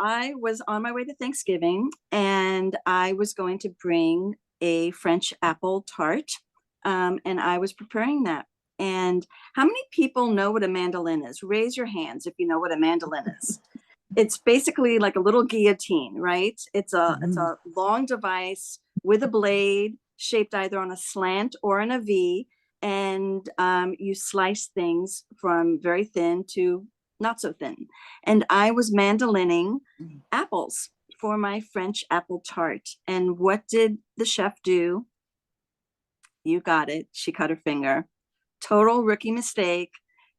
I was on my way to Thanksgiving and I was going to bring a French apple tart. And I was preparing that. And how many people know what a mandolin is? Raise your hands if you know what a mandolin is. It's basically like a little guillotine, right? It's Mhm. a long device with a blade shaped either on a slant or in a V, and you slice things from very thin to not so thin. And I was mandolining apples for my French apple tart. And what did the chef do? You got it. She cut her finger. Total rookie mistake.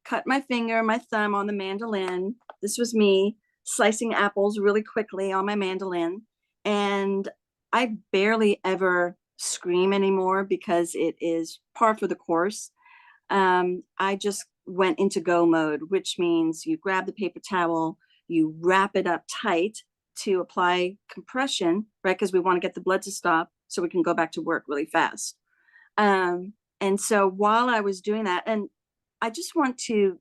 Cut my finger, my thumb on the mandolin. This was me slicing apples really quickly on my mandolin. And I barely ever scream anymore because it is par for the course. I just went into go mode, which means you grab the paper towel, you wrap it up tight to apply compression, right? Because we want to get the blood to stop so we can go back to work really fast. And so while I was doing that, and I just want to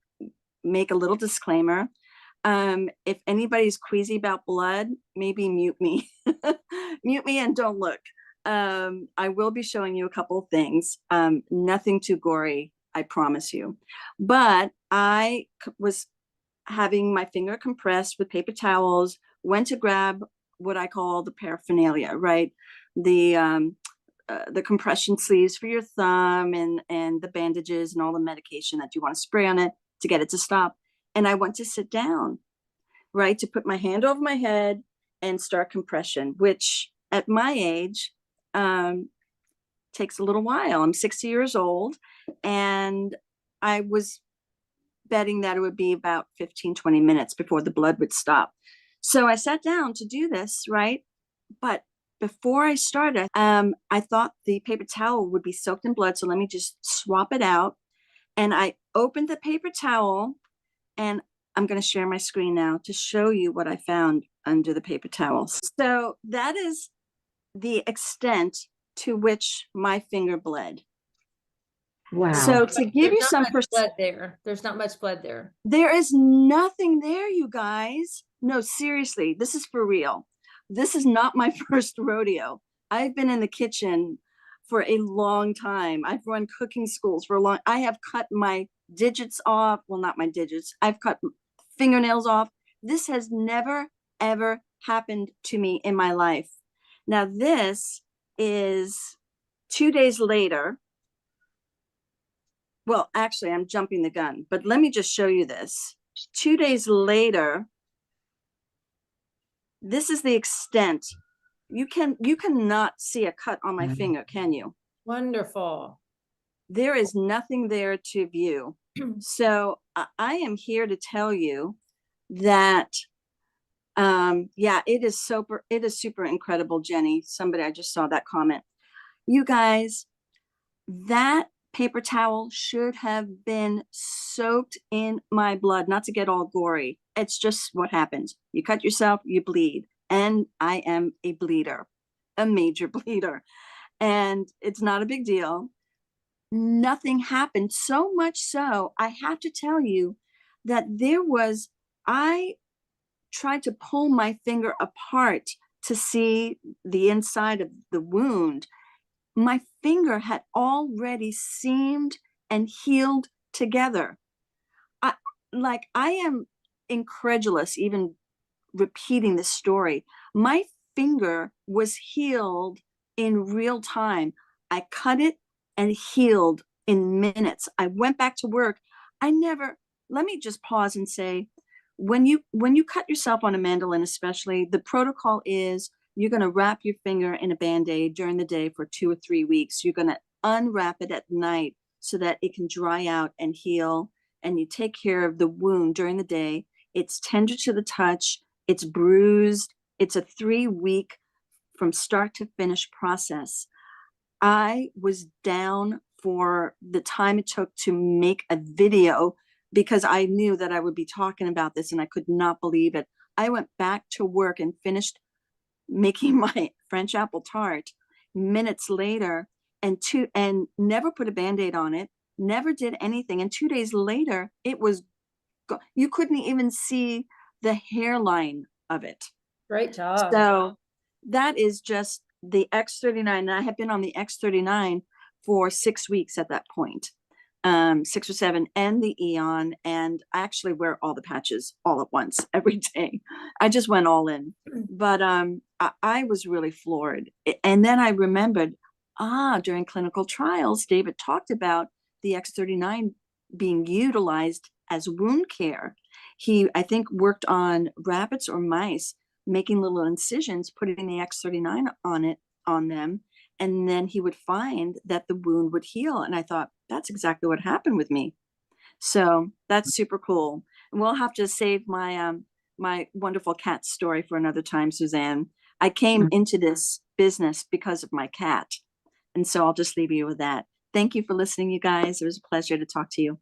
make a little disclaimer. If anybody's queasy about blood, maybe mute me. Mute me and don't look. I will be showing you a couple of things. Nothing too gory, I promise you. But was having my finger compressed with paper towels, went to grab what I call the paraphernalia, right? The compression sleeves for your thumb and the bandages and all the medication that you want to spray on it to get it to stop. And I went to sit down, right, to put my hand over my head and start compression, which at my age takes a little while. I'm 60 years old, and I was betting that it would be about 15, 20 minutes before the blood would stop. So I sat down to do this, right? But before I started, I thought the paper towel would be soaked in blood. So let me just swap it out. And I opened the paper towel, and I'm going to share my screen now to show you what I found under the paper towels. So that is the extent to which my finger bled. So Wow. to give There's you not some much blood there. There's not much blood there. there is nothing there, you guys. No, seriously, this is for real. This is not my first rodeo. I've been in the kitchen for a long time. I've run cooking schools for a long. I have cut my digits off. Well, not my digits. I've cut fingernails off. This has never ever happened to me in my life. Now this is 2 days later. Well, actually, I'm jumping the gun, but let me just show you this. 2 days later, this is the extent. You cannot see a cut on my finger, can you? Wonderful. There is nothing there to view. So I am here to tell you that yeah, it is super incredible, Jenny. Somebody, I just saw that comment. You guys, that paper towel should have been soaked in my blood, not to get all gory. It's just what happens. You cut yourself, you bleed. And I am a bleeder, a major bleeder. And it's not a big deal. Nothing happened. So much so, I have to tell you that I tried to pull my finger apart to see the inside of the wound. My finger had already seamed and healed together. I I am incredulous even repeating this story. My finger was healed in real time. I cut it and healed in minutes. I went back to work. I never, let me just pause and say, when you cut yourself on a mandolin, especially, the protocol is you're going to wrap your finger in a band-aid during the day for 2 or 3 weeks. You're going to unwrap it at night so that it can dry out and heal. And you take care of the wound during the day. It's tender to the touch. It's bruised. It's a 3-week from start to finish process. I was down for the time it took to make a video because I knew that I would be talking about this and I could not believe it. I went back to work and finished making my French apple tart minutes later, and never put a band-aid on it, never did anything. And 2 days later, it was you couldn't even see the hairline of it. Great job. So that is just the X39. And I have been on the X39 for 6 weeks at that point, 6 or 7, and the Eon. And I actually wear all the patches all at once every day. I just went all in. But I was really floored. And then I remembered, during clinical trials, David talked about the X39 being utilized as wound care. He, I think, worked on rabbits or mice, making little incisions, putting the X39 on them, and then he would find that the wound would heal. And I thought, that's exactly what happened with me. So that's super cool. And we'll have to save my my wonderful cat story for another time, Suzanne. I came into this business because of my cat. And so I'll just leave you with that. Thank you for listening, you guys. It was a pleasure to talk to you.